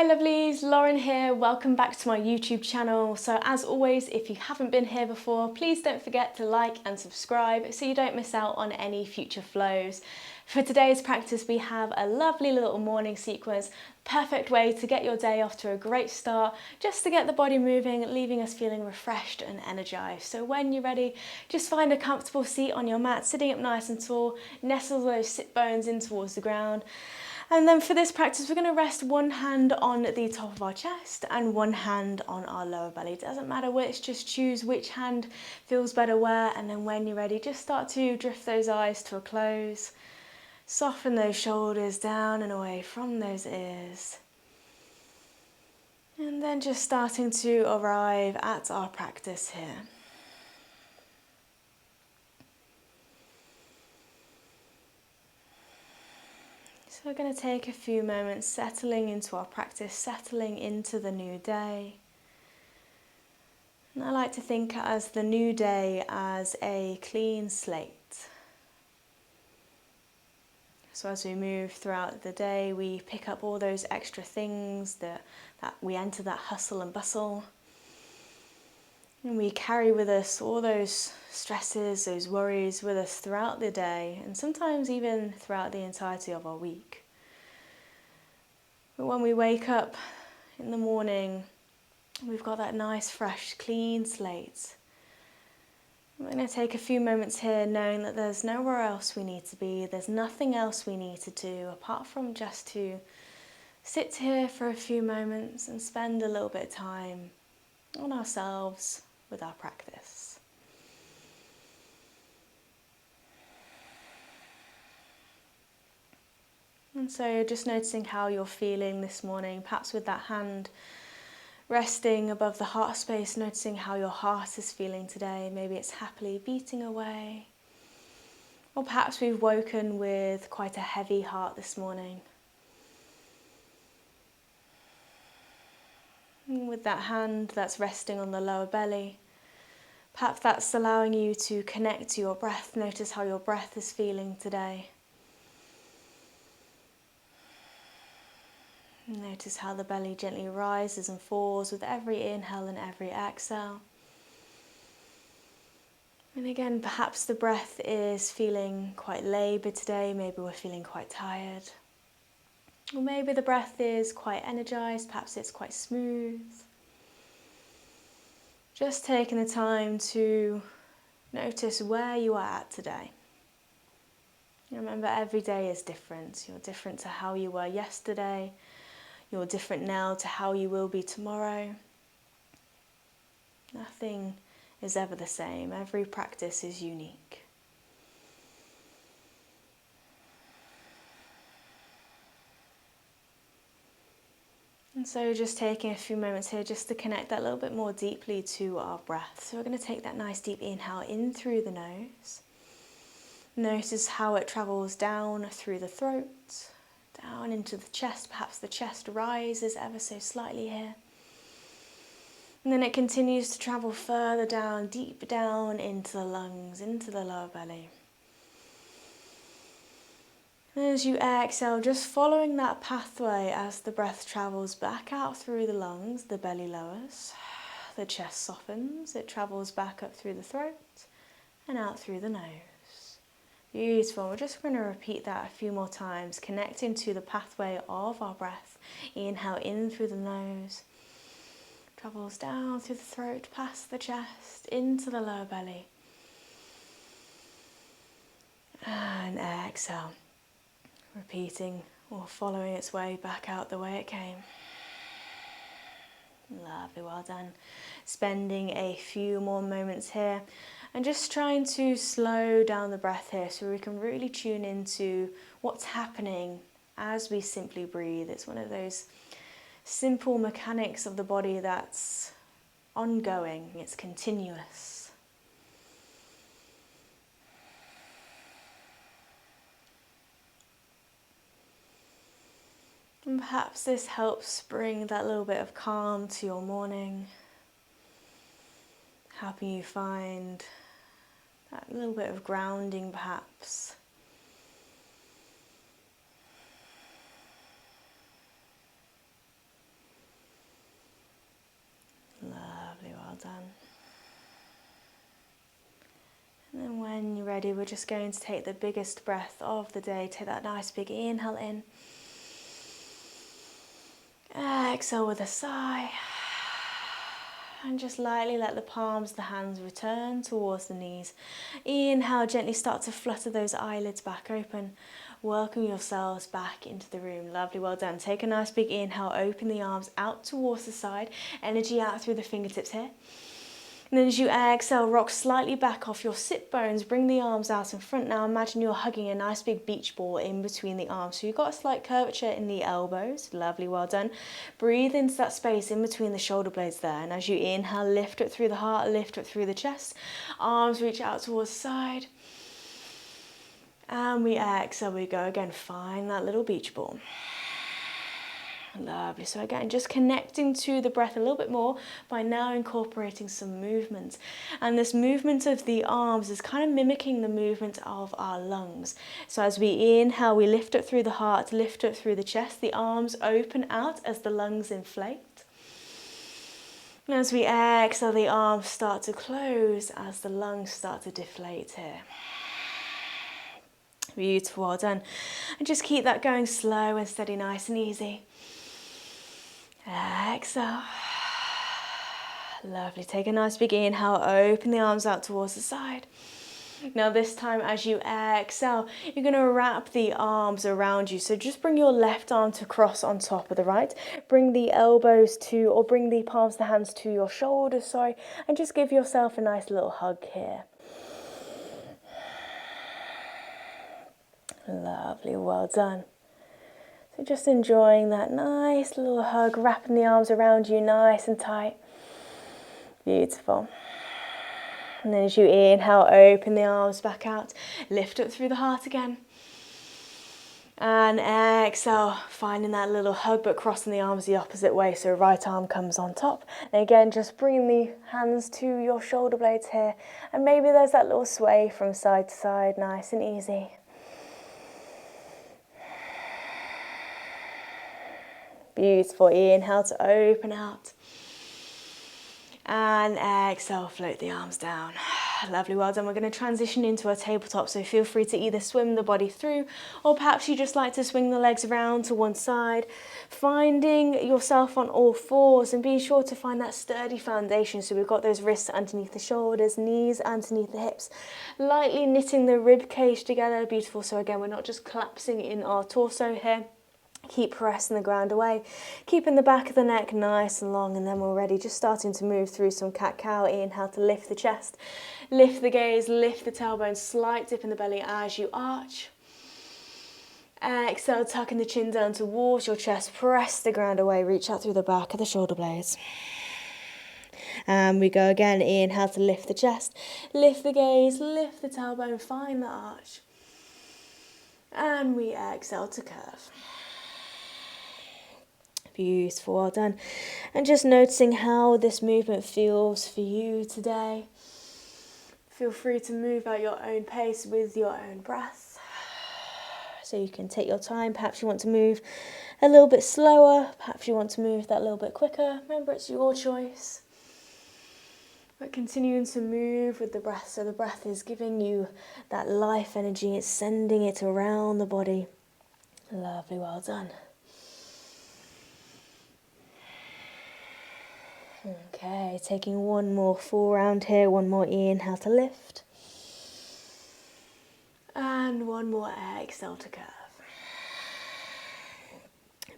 lovelies, Lauren here. Welcome back to my YouTube channel. So as always, if you haven't been here before, please don't forget to like and subscribe so you don't miss out on any future flows. For today's practice, we have a lovely little morning sequence, perfect way to get your day off to a great start, just to get the body moving, leaving us feeling refreshed and energized. So when you're ready, just find a comfortable seat on your mat, sitting up nice and tall, nestle those sit bones in towards the ground. And then for this practice, we're going to rest one hand on the top of our chest and one hand on our lower belly. It doesn't matter which, just choose which hand feels better where. And then when you're ready, just start to drift those eyes to a close. Soften those shoulders down and away from those ears. And then just starting to arrive at our practice here. So we're going to take a few moments settling into our practice, settling into the new day. And I like to think as the new day as a clean slate. So as we move throughout the day, we pick up all those extra things that we enter that hustle and bustle. And we carry with us all those stresses, those worries with us throughout the day, and sometimes even throughout the entirety of our week. But when we wake up in the morning, we've got that nice, fresh, clean slate. We're going to take a few moments here knowing that there's nowhere else we need to be, there's nothing else we need to do apart from just to sit here for a few moments and spend a little bit of time on ourselves with our practice. And so just noticing how you're feeling this morning, perhaps with that hand resting above the heart space, noticing how your heart is feeling today. Maybe it's happily beating away. Or perhaps we've woken with quite a heavy heart this morning. And with that hand that's resting on the lower belly, perhaps that's allowing you to connect to your breath. Notice how your breath is feeling today. Notice how the belly gently rises and falls with every inhale and every exhale. And again, perhaps the breath is feeling quite laboured today. Maybe we're feeling quite tired. Or maybe the breath is quite energised. Perhaps it's quite smooth. Just taking the time to notice where you are at today. Remember, every day is different. You're different to how you were yesterday. You're different now to how you will be tomorrow. Nothing is ever the same. Every practice is unique. And so just taking a few moments here just to connect that a little bit more deeply to our breath. So we're going to take that nice deep inhale in through the nose. Notice how it travels down through the throat, down into the chest. Perhaps the chest rises ever so slightly here. And then it continues to travel further down, deep down into the lungs, into the lower belly. And as you exhale, just following that pathway as the breath travels back out through the lungs, the belly lowers, the chest softens, it travels back up through the throat and out through the nose. Beautiful. We're just going to repeat that a few more times, connecting to the pathway of our breath. Inhale in through the nose, travels down through the throat, past the chest, into the lower belly. And exhale, repeating or following its way back out the way it came. Lovely, well done. Spending a few more moments here and just trying to slow down the breath here so we can really tune into what's happening as we simply breathe. It's one of those simple mechanics of the body that's ongoing, it's continuous. And perhaps this helps bring that little bit of calm to your morning, helping you find that little bit of grounding perhaps. when you're ready, we're just going to take the biggest breath of the day. Take that nice big inhale in. Exhale with a sigh. And just lightly let the palms of the hands return towards the knees. Inhale, gently start to flutter those eyelids back open. Welcome yourselves back into the room. Lovely, well done. Take a nice big inhale, open the arms out towards the side. Energy out through the fingertips here. And then as you exhale, rock slightly back off your sit bones. Bring the arms out in front. Now imagine you're hugging a nice big beach ball in between the arms. So you've got a slight curvature in the elbows. Lovely, well done. Breathe into that space in between the shoulder blades there. And as you inhale, lift it through the heart, lift it through the chest. Arms reach out towards the side. And we exhale, we go again. Find that little beach ball. Lovely. So again, just connecting to the breath a little bit more by now incorporating some movement. And this movement of the arms is kind of mimicking the movement of our lungs. So as we inhale, we lift it through the heart, lift it through the chest. The arms open out as the lungs inflate. And as we exhale, the arms start to close as the lungs start to deflate here. Beautiful, well done. And just keep that going slow and steady, nice and easy. Exhale. Lovely. Take a nice big inhale. Open the arms out towards the side. Now this time as you exhale, you're going to wrap the arms around you. So just bring your left arm to cross on top of the right. Bring the elbows to, or bring the palms of the hands to your shoulders, sorry. And just give yourself a nice little hug here. Lovely. Well done. So just enjoying that nice little hug, wrapping the arms around you nice and tight. Beautiful. And then as you inhale, open the arms back out. Lift up through the heart again. And exhale, finding that little hug, but crossing the arms the opposite way. So right arm comes on top. And again, just bring the hands to your shoulder blades here. And maybe there's that little sway from side to side, nice and easy. Beautiful. Inhale to open out. And exhale, float the arms down. Lovely, well done. We're going to transition into a tabletop, so feel free to either swim the body through, or perhaps you just like to swing the legs around to one side, finding yourself on all fours and being sure to find that sturdy foundation. So we've got those wrists underneath the shoulders, knees underneath the hips, lightly knitting the rib cage together. Beautiful. So again, we're not just collapsing in our torso here. Keep pressing the ground away, keeping the back of the neck nice and long, and then we're ready, just starting to move through some cat-cow. Inhale to lift the chest, lift the gaze, lift the tailbone, slight dip in the belly as you arch. Exhale, tucking the chin down towards your chest, press the ground away, reach out through the back of the shoulder blades. And we go again. Inhale to lift the chest, lift the gaze, lift the tailbone, find the arch. And we exhale to curve. Beautiful, well done. And just noticing how this movement feels for you today. Feel free to move at your own pace with your own breath. So you can take your time. Perhaps you want to move a little bit slower. Perhaps you want to move that a little bit quicker. Remember, it's your choice. But continuing to move with the breath. So the breath is giving you that life energy. It's sending it around the body. Lovely, well done. Okay, taking one more full round here, one more inhale to lift. And one more exhale to curve.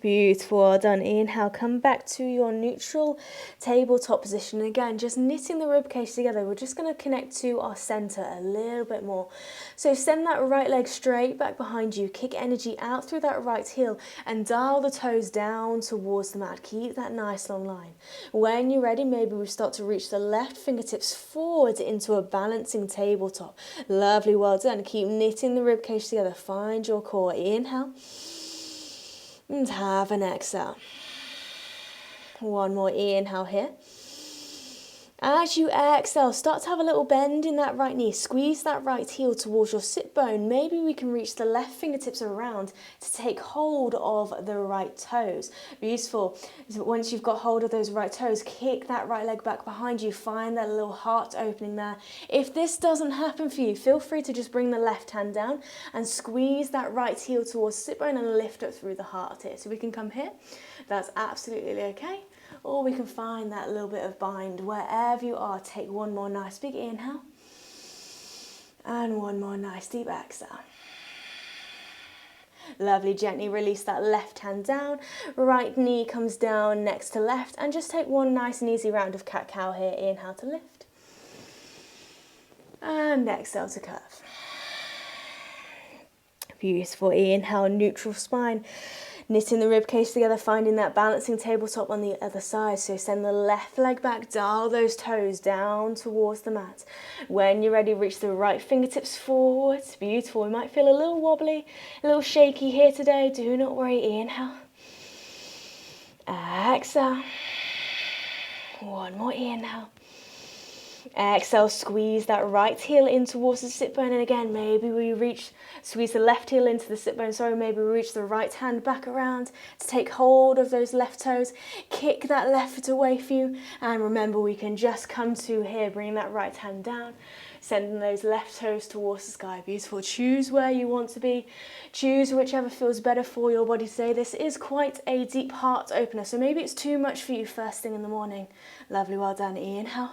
Beautiful, well done. Inhale, come back to your neutral tabletop position. Again, just knitting the ribcage together. We're just going to connect to our center a little bit more. So send that right leg straight back behind you. Kick energy out through that right heel and dial the toes down towards the mat. Keep that nice long line. When you're ready, maybe we start to reach the left fingertips forward into a balancing tabletop. Lovely, well done. Keep knitting the ribcage together. Find your core. Inhale. And have an exhale. One more inhale here. As you exhale, start to have a little bend in that right knee. Squeeze that right heel towards your sit bone. Maybe we can reach the left fingertips around to take hold of the right toes. Beautiful. So once you've got hold of those right toes, kick that right leg back behind you. Find that little heart opening there. If this doesn't happen for you, feel free to just bring the left hand down and squeeze that right heel towards the sit bone and lift up through the heart here. So we can come here. That's absolutely okay. Or we can find that little bit of bind wherever you are. Take one more nice big inhale. And one more nice deep exhale. Lovely, gently release that left hand down. Right knee comes down next to left. And just take one nice and easy round of cat-cow here. Inhale to lift. And exhale to curve. Beautiful. Inhale, neutral spine. Knitting the rib cage together, finding that balancing tabletop on the other side. So send the left leg back, dial those toes down towards the mat. When you're ready, reach the right fingertips forward. Beautiful. We might feel a little wobbly, a little shaky here today. Do not worry. Inhale. Exhale. One more inhale. Exhale, squeeze that right heel in towards the sit bone. And again, maybe we squeeze the left heel into the sit bone. Sorry, maybe we reach the right hand back around to take hold of those left toes. Kick that left foot away for you. And remember, we can just come to here, bring that right hand down, sending those left toes towards the sky. Beautiful. Choose where you want to be. Choose whichever feels better for your body today. This is quite a deep heart opener, so maybe it's too much for you first thing in the morning. Lovely, well done. Inhale.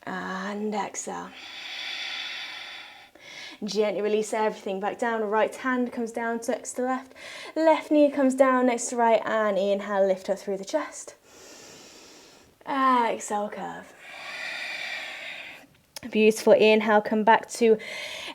And exhale. Gently release everything back down. Right hand comes down next to left. Left knee comes down next to right. And inhale, lift up through the chest. Exhale, curve. Beautiful. Inhale, come back to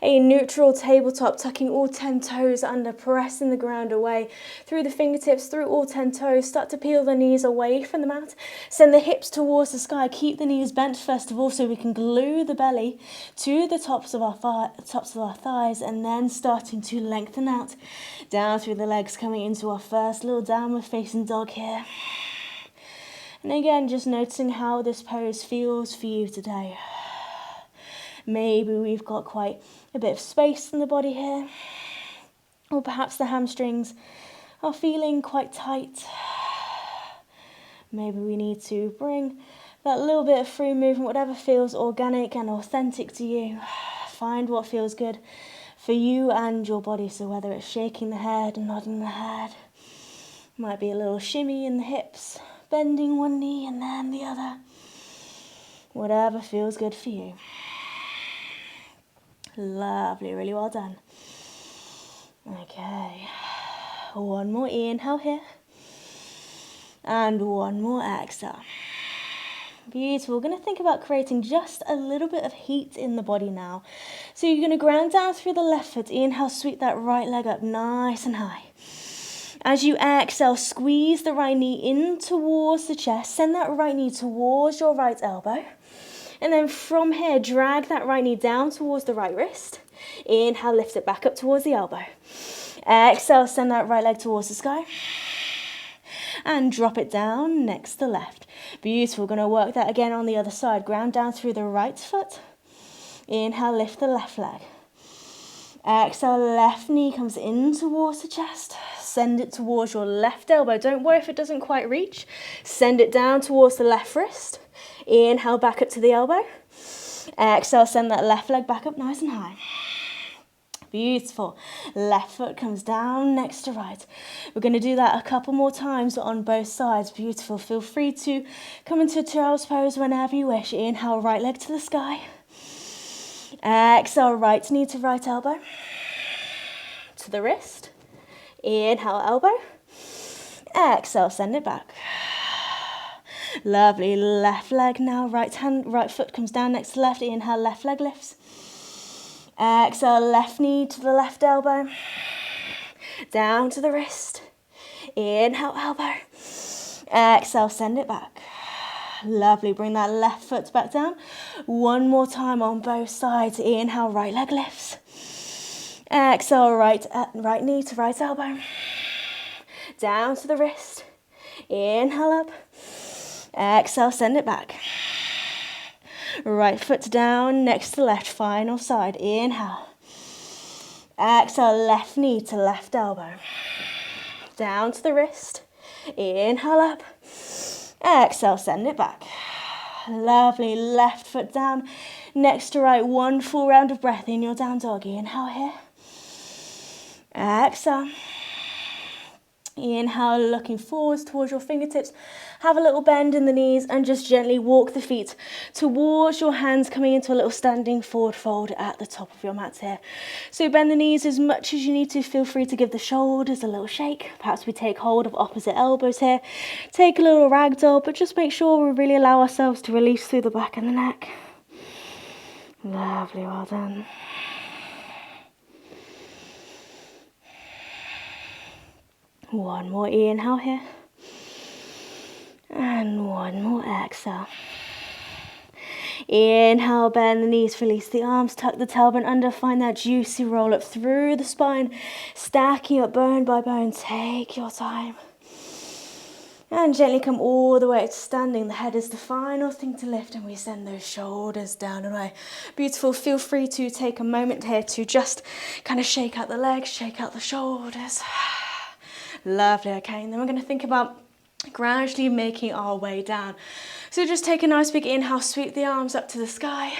a neutral tabletop, tucking all 10 toes under, pressing the ground away through the fingertips, through all 10 toes. Start to peel the knees away from the mat. Send the hips towards the sky. Keep the knees bent first of all so we can glue the belly to the tops of our thighs, and then starting to lengthen out down through the legs, coming into our first little downward facing dog here. And again, just noticing how this pose feels for you today. Maybe we've got quite a bit of space in the body here, or perhaps the hamstrings are feeling quite tight. Maybe we need to bring that little bit of free movement, whatever feels organic and authentic to you. Find what feels good for you and your body. So whether it's shaking the head and nodding the head, might be a little shimmy in the hips, bending one knee and then the other. Whatever feels good for you. Lovely, really well done. Okay, one more inhale here. And one more exhale. Beautiful. We're going to think about creating just a little bit of heat in the body now. So you're going to ground down through the left foot. Inhale, sweep that right leg up nice and high. As you exhale, squeeze the right knee in towards the chest. Send that right knee towards your right elbow. And then from here, drag that right knee down towards the right wrist. Inhale, lift it back up towards the elbow. Exhale, send that right leg towards the sky. And drop it down next to left. Beautiful. We're going to work that again on the other side. Ground down through the right foot. Inhale, lift the left leg. Exhale, left knee comes in towards the chest. Send it towards your left elbow. Don't worry if it doesn't quite reach. Send it down towards the left wrist. Inhale, back up to the elbow. Exhale, send that left leg back up nice and high. Beautiful. Left foot comes down next to right. We're going to do that a couple more times on both sides. Beautiful. Feel free to come into child's pose whenever you wish. Inhale, right leg to the sky. Exhale, right knee to right elbow. To the wrist. Inhale, elbow. Exhale, send it back. Lovely. Left leg now. Right foot comes down next to left. Inhale, left leg lifts. Exhale, left knee to the left elbow. Down to the wrist. Inhale, elbow. Exhale, send it back. Lovely. Bring that left foot back down. One more time on both sides. Inhale, right leg lifts. Exhale, right knee to right elbow. Down to the wrist. Inhale up. Exhale, send it back. Right foot down, next to left, final side. Inhale. Exhale, left knee to left elbow. Down to the wrist. Inhale up. Exhale, send it back. Lovely, left foot down, next to right, one full round of breath in your down doggy. Inhale here. Exhale. Inhale, looking forwards towards your fingertips. Have a little bend in the knees and just gently walk the feet towards your hands, coming into a little standing forward fold at the top of your mat here. So bend the knees as much as you need to. Feel free to give the shoulders a little shake. Perhaps we take hold of opposite elbows here. Take a little ragdoll, but just make sure we really allow ourselves to release through the back and the neck. Lovely, well done. One more inhale here. And one more exhale. Inhale, bend the knees, release the arms, tuck the tailbone under, find that juicy roll up through the spine, stacking up bone by bone. Take your time. And gently come all the way to standing. The head is the final thing to lift, and we send those shoulders down and away. Beautiful. Feel free to take a moment here to just kind of shake out the legs, shake out the shoulders. Lovely. Okay, and then we're going to think about gradually making our way down. So just take a nice big inhale, sweep the arms up to the sky.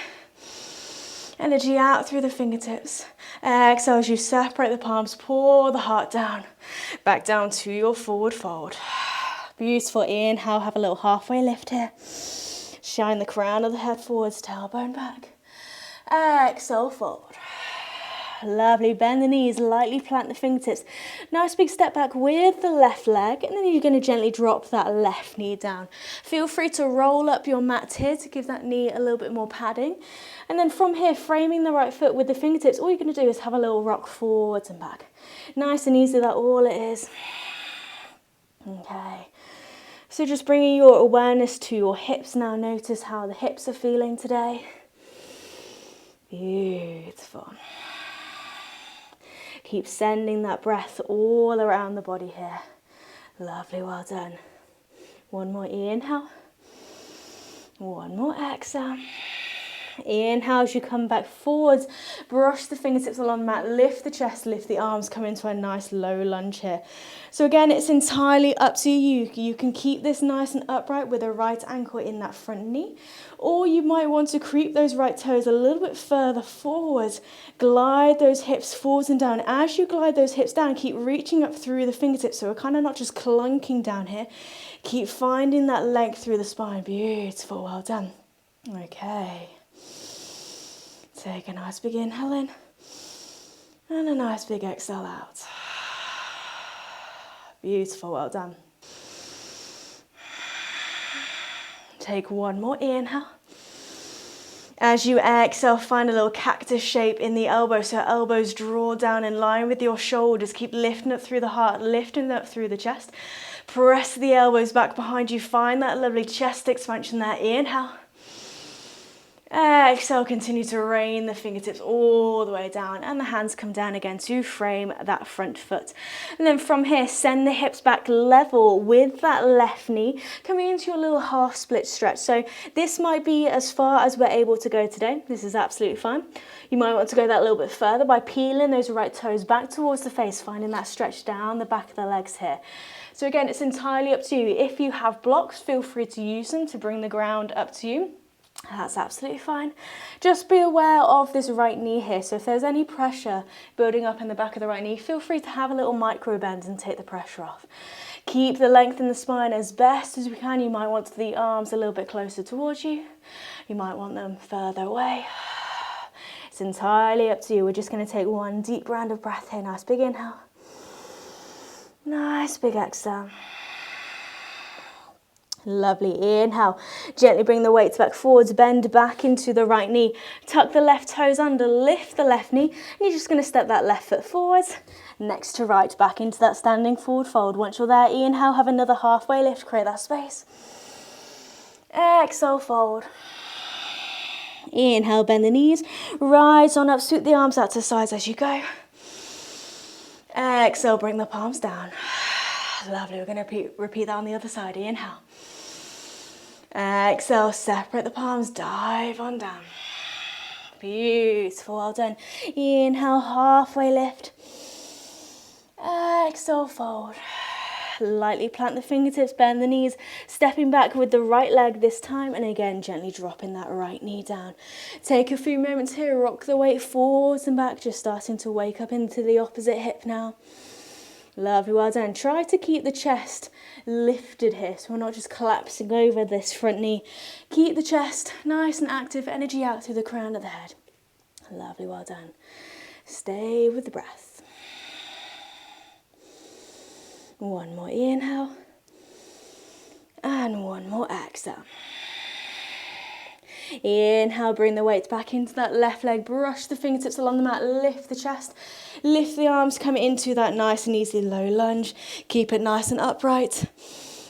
Energy out through the fingertips. Exhale as you separate the palms, pour the heart down. Back down to your forward fold. Beautiful. Inhale, have a little halfway lift here. Shine the crown of the head forwards, tailbone back. Exhale, forward. Lovely, bend the knees, lightly plant the fingertips. Nice big step back with the left leg, and then you're going to gently drop that left knee down. Feel free to roll up your mat here to give that knee a little bit more padding. And then from here, framing the right foot with the fingertips, all you're going to do is have a little rock forwards and back. Nice and easy, that's all it is. Okay. So just bringing your awareness to your hips now. Notice how the hips are feeling today. Beautiful. Keep sending that breath all around the body here. Lovely, well done. One more inhale. One more exhale. Inhale as you come back forwards, brush the fingertips along the mat, lift the chest, lift the arms, come into a nice low lunge here. So again, it's entirely up to you. You can keep this nice and upright with a right ankle in that front knee, or you might want to creep those right toes a little bit further forwards, glide those hips forwards and down. As you glide those hips down, keep reaching up through the fingertips, so we're kind of not just clunking down here. Keep finding that length through the spine. Beautiful, well done. Okay. Take a nice big inhale in and a nice big exhale out. Beautiful, well done. Take one more inhale. As you exhale, find a little cactus shape in the elbow, so elbows draw down in line with your shoulders. Keep lifting up through the heart, lifting up through the chest. Press the elbows back behind you. Find that lovely chest expansion there. Inhale. Exhale, continue to rain the fingertips all the way down, and the hands come down again to frame that front foot. And then from here, send the hips back level with that left knee, coming into your little half split stretch. So this might be as far as we're able to go today. This is absolutely fine. You might want to go that little bit further by peeling those right toes back towards the face, finding that stretch down the back of the legs here. So again, it's entirely up to you. If you have blocks, feel free to use them to bring the ground up to you. That's absolutely fine. Just be aware of this right knee here. So if there's any pressure building up in the back of the right knee, feel free to have a little micro bend and take the pressure off. Keep the length in the spine as best as we can. You might want the arms a little bit closer towards you. You might want them further away. It's entirely up to you. We're just going to take one deep round of breath here. Nice big inhale. Nice big exhale. Lovely, inhale, gently bring the weights back forwards, bend back into the right knee, tuck the left toes under, lift the left knee, and you're just going to step that left foot forwards, next to right, back into that standing forward fold. Once you're there, inhale, have another halfway lift, create that space. Exhale, fold. Inhale, bend the knees, rise on up, sweep the arms out to sides as you go. Exhale, bring the palms down. Lovely, we're going to repeat that on the other side. Inhale. Exhale, separate the palms, dive on down. Beautiful, well done. Inhale, halfway lift. Exhale, fold. Lightly plant the fingertips, bend the knees, stepping back with the right leg this time, and again, gently dropping that right knee down. Take a few moments here, rock the weight forwards and back, just starting to wake up into the opposite hip now. Lovely, well done. Try to keep the chest lifted here, so we're not just collapsing over this front knee. Keep the chest nice and active, energy out through the crown of the head. Lovely, well done. Stay with the breath. One more inhale. And one more exhale. Inhale, bring the weight back into that left leg. Brush the fingertips along the mat. Lift the chest. Lift the arms. Come into that nice and easy low lunge. Keep it nice and upright.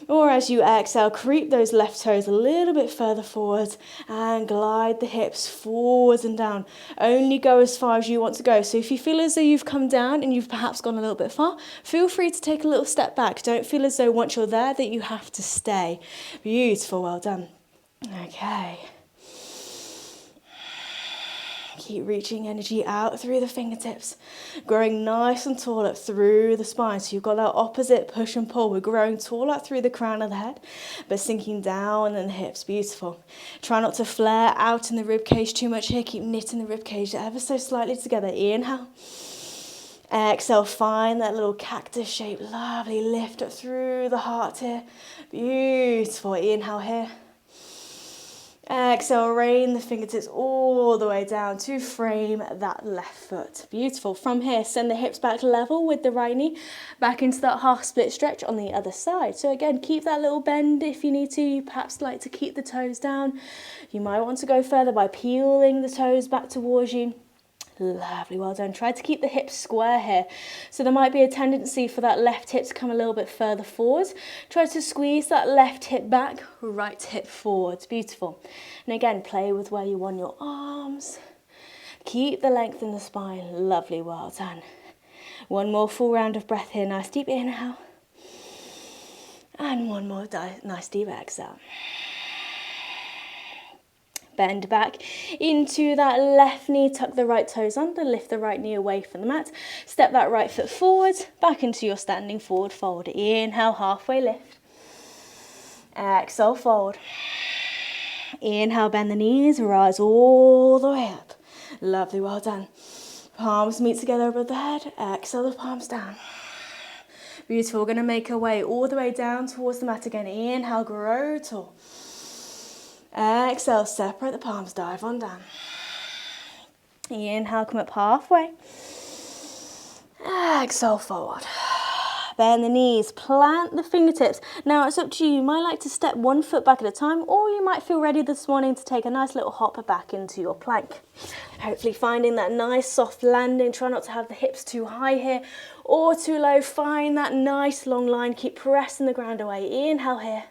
Or as you exhale, creep those left toes a little bit further forward and glide the hips forwards and down. Only go as far as you want to go. So if you feel as though you've come down and you've perhaps gone a little bit far, feel free to take a little step back. Don't feel as though once you're there that you have to stay. Beautiful, well done. Okay. Keep reaching energy out through the fingertips, growing nice and tall up through the spine. So you've got that opposite push and pull. We're growing tall up through the crown of the head, but sinking down in the hips. Beautiful. Try not to flare out in the rib cage too much here. Keep knitting the rib cage ever so slightly together. Inhale. Exhale, find that little cactus shape. Lovely. Lift up through the heart here. Beautiful. Inhale here. Exhale, rain the fingertips all the way down to frame that left foot. Beautiful. From here, send the hips back level with the right knee, back into that half split stretch on the other side. So again, keep that little bend if you need to. You perhaps like to keep the toes down. You might want to go further by peeling the toes back towards you. Lovely, well done. Try to keep the hips square here. So there might be a tendency for that left hip to come a little bit further forward. Try to squeeze that left hip back, right hip forwards. Beautiful. And again, play with where you want your arms. Keep the length in the spine. Lovely, well done. One more full round of breath here. Nice deep inhale. And one more nice deep exhale. Bend back into that left knee, tuck the right toes under, lift the right knee away from the mat. Step that right foot forward, back into your standing forward fold. Inhale, halfway lift. Exhale, fold. Inhale, bend the knees, rise all the way up. Lovely, well done. Palms meet together above the head. Exhale the palms down. Beautiful, we're going to make our way all the way down towards the mat again. Inhale, grow tall. Exhale, separate the palms, dive on down. Inhale, come up halfway. Exhale, forward. Bend the knees, plant the fingertips. Now it's up to you. You might like to step one foot back at a time, or you might feel ready this morning to take a nice little hop back into your plank. Hopefully finding that nice soft landing. Try not to have the hips too high here or too low. Find that nice long line. Keep pressing the ground away. Inhale here.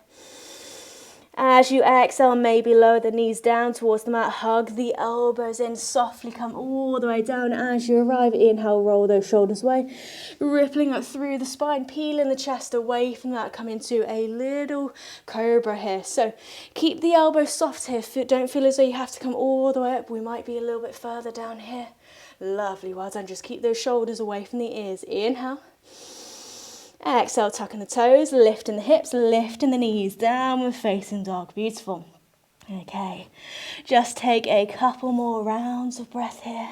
As you exhale, maybe lower the knees down towards the mat. Hug the elbows in. Softly come all the way down as you arrive. Inhale, roll those shoulders away. Rippling up through the spine. Peeling the chest away from that. Come into a little cobra here. So keep the elbows soft here. Don't feel as though you have to come all the way up. We might be a little bit further down here. Lovely, well done. Just keep those shoulders away from the ears. Inhale. Exhale, tucking the toes, lifting the hips, lifting the knees, downward facing dog. Beautiful. Okay, just take a couple more rounds of breath here.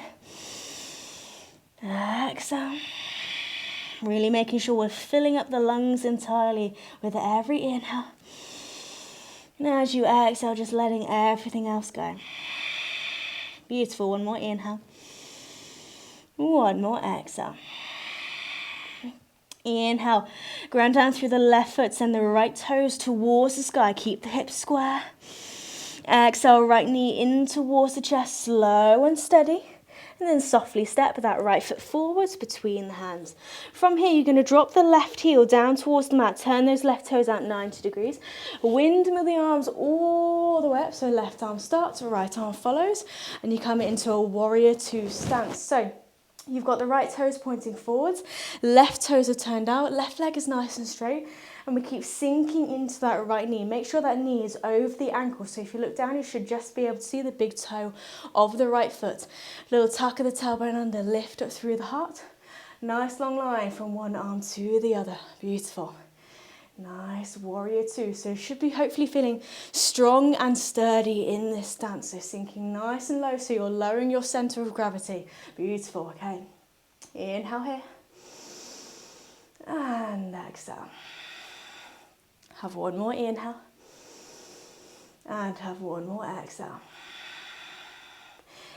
Exhale. Really making sure we're filling up the lungs entirely with every inhale. And as you exhale, just letting everything else go. Beautiful. One more inhale. One more exhale. Inhale, ground down through the left foot, send the right toes towards the sky, keep the hips square. Exhale, right knee in towards the chest, slow and steady. And then softly step that right foot forwards between the hands. From here, you're going to drop the left heel down towards the mat, turn those left toes out 90 degrees. Windmill the arms all the way up, so left arm starts, right arm follows, and you come into a warrior two stance. So You've got the right toes pointing forwards, left toes are turned out, left leg is nice and straight, and we keep sinking into that right knee. Make sure that knee is over the ankle, so if you look down, you should just be able to see the big toe of the right foot. Little tuck of the tailbone under, lift up through the heart. Nice long line from one arm to the other. Beautiful. Nice, warrior two. So you should be hopefully feeling strong and sturdy in this stance. So sinking nice and low, so you're lowering your center of gravity. Beautiful, okay. Inhale here. And exhale. Have one more inhale. And have one more exhale.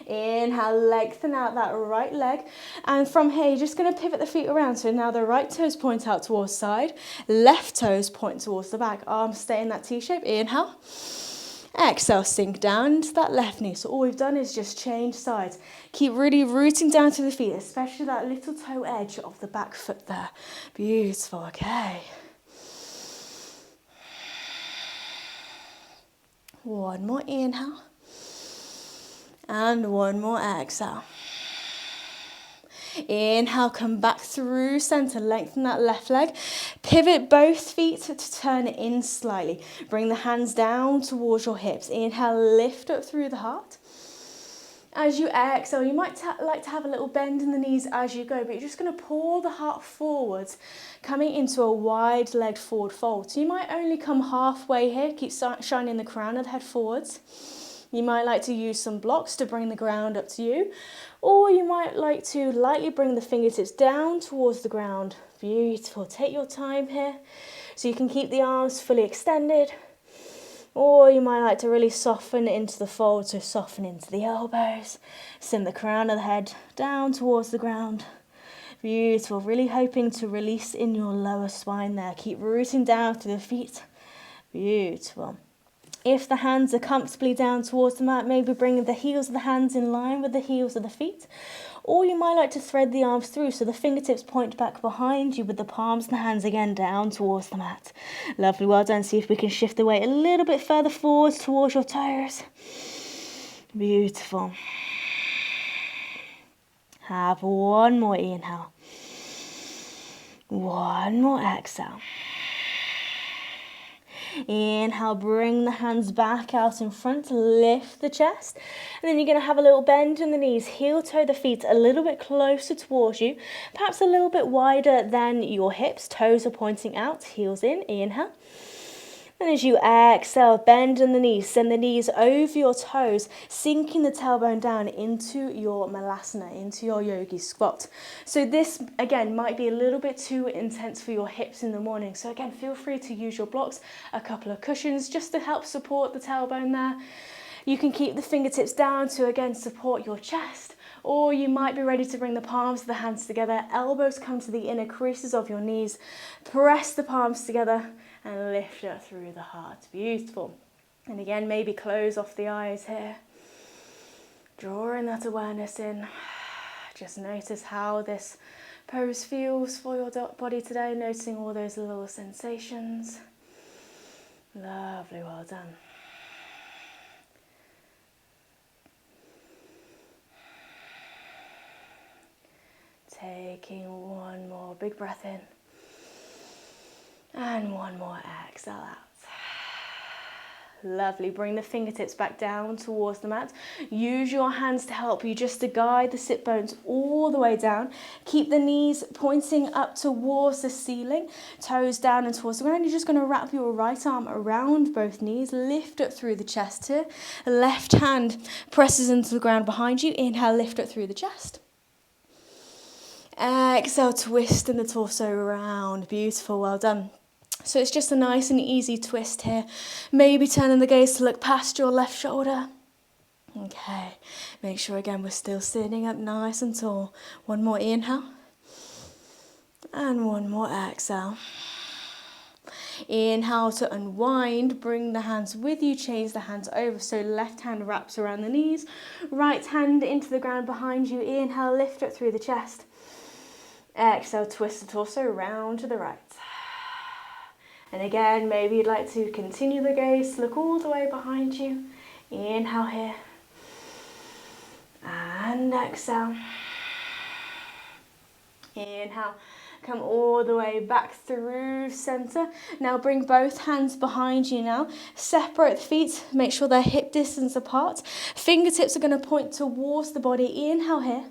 Inhale, lengthen out that right leg. And from here, you're just going to pivot the feet around. So now the right toes point out towards side. Left toes point towards the back. Arms stay in that T-shape. Inhale. Exhale, sink down into that left knee. So all we've done is just change sides. Keep really rooting down to the feet, especially that little toe edge of the back foot there. Beautiful, okay. One more inhale. And one more exhale. Inhale, come back through center, lengthen that left leg. Pivot both feet to turn it in slightly. Bring the hands down towards your hips. Inhale, lift up through the heart. As you exhale, you might like to have a little bend in the knees as you go, but you're just going to pull the heart forwards, coming into a wide-legged forward fold. So you might only come halfway here. Keep shining the crown of the head forwards. You might like to use some blocks to bring the ground up to you, or you might like to lightly bring the fingertips down towards the ground. Beautiful. Take your time here so you can keep the arms fully extended, or you might like to really soften into the fold, so soften into the elbows, send the crown of the head down towards the ground. Beautiful. Really hoping to release in your lower spine there. Keep rooting down through the feet. Beautiful. If the hands are comfortably down towards the mat, maybe bring the heels of the hands in line with the heels of the feet. Or you might like to thread the arms through so the fingertips point back behind you with the palms and the hands again down towards the mat. Lovely, well done. See if we can shift the weight a little bit further forwards towards your toes. Beautiful. Have one more inhale. One more exhale. Inhale, bring the hands back out in front, lift the chest, and then you're going to have a little bend in the knees, heel toe the feet a little bit closer towards you, perhaps a little bit wider than your hips, toes are pointing out, heels in, inhale. And as you exhale, bend in the knees, send the knees over your toes, sinking the tailbone down into your malasana, into your yogi squat. So this, again, might be a little bit too intense for your hips in the morning. So again, feel free to use your blocks, a couple of cushions, just to help support the tailbone there. You can keep the fingertips down to, again, support your chest. Or you might be ready to bring the palms of the hands together, elbows come to the inner creases of your knees, press the palms together, and lift up through the heart. Beautiful. And again, maybe close off the eyes here. Drawing that awareness in. Just notice how this pose feels for your body today. Noticing all those little sensations. Lovely, well done. Taking one more big breath in. And one more exhale out. Lovely. Bring the fingertips back down towards the mat. Use your hands to help you just to guide the sit bones all the way down. Keep the knees pointing up towards the ceiling. Toes down and towards the ground. You're just going to wrap your right arm around both knees. Lift up through the chest here. Left hand presses into the ground behind you. Inhale, lift up through the chest. Exhale, twisting the torso around. Beautiful, well done. So it's just a nice and easy twist here. Maybe turning the gaze to look past your left shoulder. Okay, make sure again we're still sitting up nice and tall. One more inhale. And one more exhale. Inhale to unwind, bring the hands with you, change the hands over. So left hand wraps around the knees, right hand into the ground behind you. Inhale, lift up through the chest. Exhale, twist the torso round to the right. And again, maybe you'd like to continue the gaze, look all the way behind you. Inhale here. And exhale. Inhale, come all the way back through center. Now bring both hands behind you now. Separate the feet, make sure they're hip distance apart. Fingertips are going to point towards the body. Inhale here.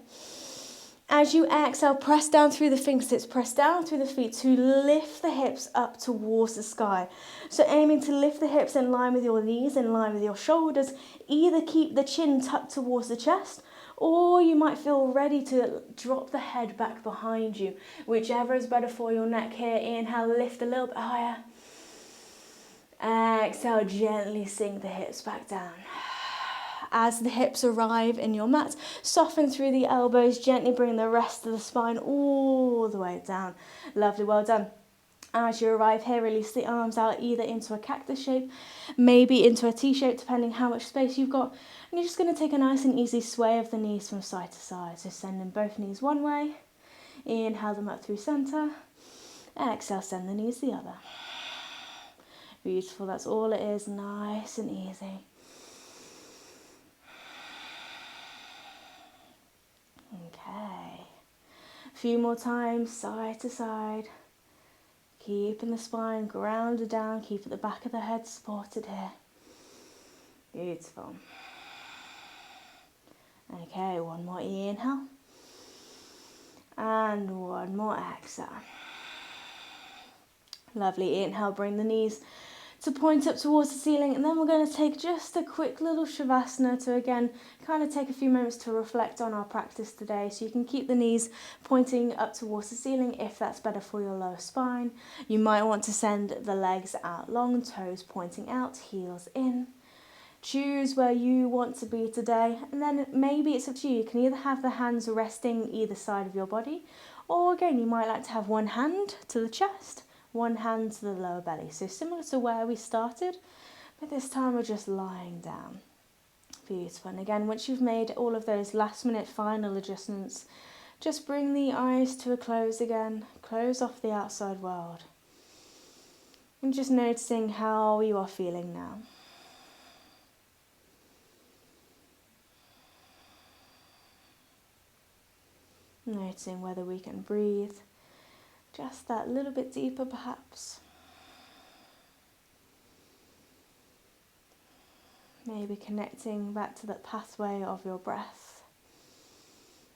As you exhale, press down through the fingertips, press down through the feet to lift the hips up towards the sky. So aiming to lift the hips in line with your knees, in line with your shoulders. Either keep the chin tucked towards the chest, or you might feel ready to drop the head back behind you. Whichever is better for your neck here. Inhale, lift a little bit higher. Exhale, gently sink the hips back down. As the hips arrive in your mat, soften through the elbows, gently bring the rest of the spine all the way down. Lovely, well done. As you arrive here, release the arms out either into a cactus shape, maybe into a T shape, depending how much space you've got. And you're just going to take a nice and easy sway of the knees from side to side. So sending both knees one way, inhale them up through center, exhale, send the knees the other. Beautiful, that's all it is, nice and easy. Okay, a few more times, side to side. Keeping the spine grounded down, keep the back of the head supported here. Beautiful. Okay, one more inhale. And one more exhale. Lovely, inhale, bring the knees to point up towards the ceiling, and then we're going to take just a quick little shavasana to again kind of take a few moments to reflect on our practice today. So you can keep the knees pointing up towards the ceiling if that's better for your lower spine. You might want to send the legs out long, toes pointing out, heels in. Choose where you want to be today, and then maybe it's up to you. You can either have the hands resting either side of your body, or again you might like to have one hand to the chest, one hand to the lower belly. So similar to where we started, but this time we're just lying down. Beautiful. And again, once you've made all of those last minute final adjustments, just bring the eyes to a close again. Close off the outside world. And just noticing how you are feeling now. Noticing whether we can breathe just that little bit deeper perhaps. Maybe connecting back to that pathway of your breath.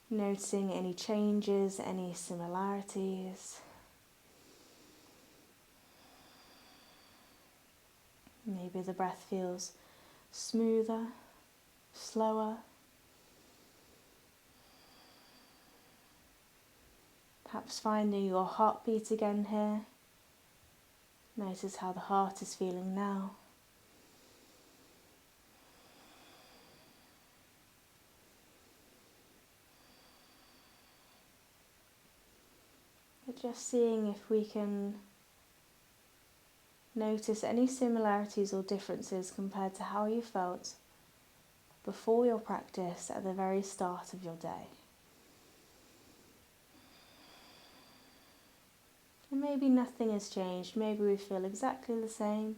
Noticing any changes, any similarities. Maybe the breath feels smoother, slower. Perhaps finding your heartbeat again here. Notice how the heart is feeling now. But just seeing if we can notice any similarities or differences compared to how you felt before your practice at the very start of your day. And maybe nothing has changed, maybe we feel exactly the same.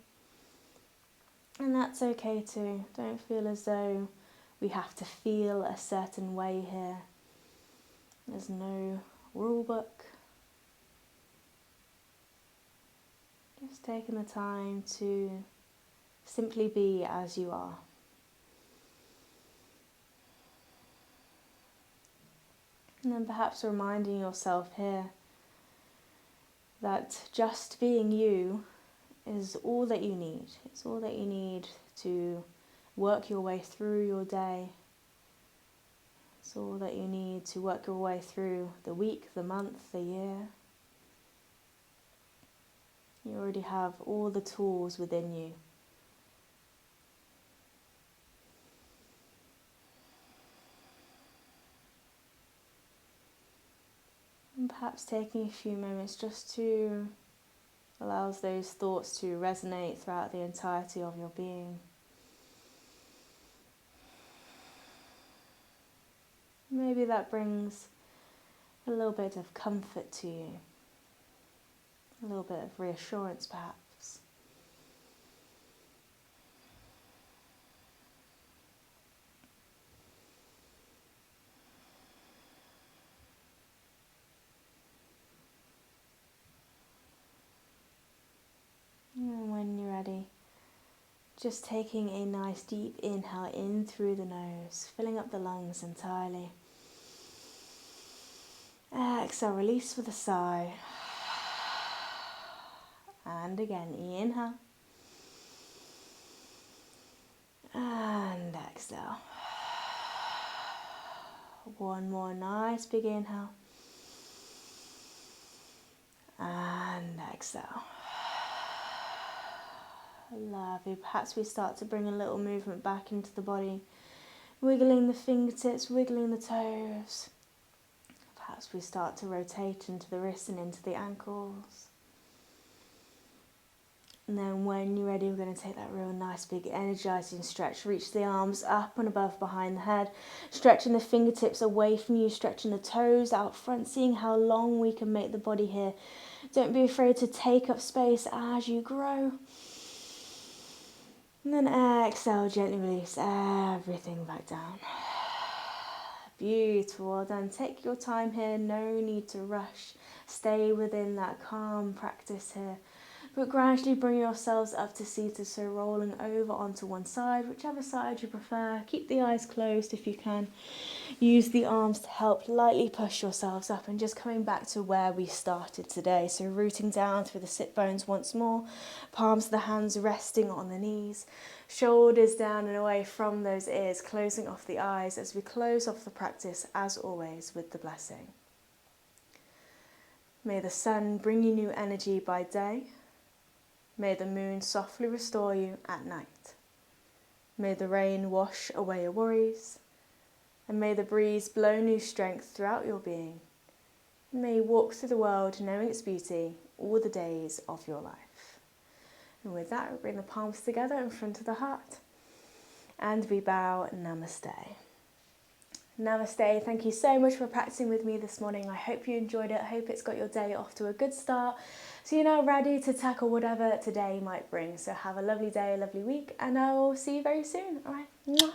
And that's okay too. Don't feel as though we have to feel a certain way here. There's no rule book. Just taking the time to simply be as you are. And then perhaps reminding yourself here that just being you is all that you need. It's all that you need to work your way through your day. It's all that you need to work your way through the week, the month, the year. You already have all the tools within you. And perhaps taking a few moments just to allow those thoughts to resonate throughout the entirety of your being. Maybe that brings a little bit of comfort to you, a little bit of reassurance perhaps. just taking a nice deep inhale in through the nose, filling up the lungs entirely. Exhale, release with a sigh. And again, inhale. And exhale. One more nice big inhale. And exhale. Lovely. Perhaps we start to bring a little movement back into the body. Wiggling the fingertips, wiggling the toes. Perhaps we start to rotate into the wrists and into the ankles. And then when you're ready, we're going to take that real nice big energizing stretch. Reach the arms up and above behind the head. Stretching the fingertips away from you, stretching the toes out front, seeing how long we can make the body here. Don't be afraid to take up space as you grow. And then exhale, gently release everything back down. Beautiful, well done. Take your time here, no need to rush. Stay within that calm practice here. But gradually bring yourselves up to seated, so rolling over onto one side, whichever side you prefer. Keep the eyes closed if you can. Use the arms to help lightly push yourselves up, and just coming back to where we started today. So rooting down through the sit bones once more, palms of the hands resting on the knees, shoulders down and away from those ears, closing off the eyes as we close off the practice, as always, with the blessing. May the sun bring you new energy by day. May the moon softly restore you at night. May the rain wash away your worries. And may the breeze blow new strength throughout your being. And may you walk through the world knowing its beauty all the days of your life. And with that, we bring the palms together in front of the heart. And we bow, namaste. Namaste. Thank you so much for practicing with me this morning. I hope you enjoyed it. I hope it's got your day off to a good start. So you're now ready to tackle whatever today might bring. So have a lovely day, a lovely week, and I will see you very soon. All right. Mwah.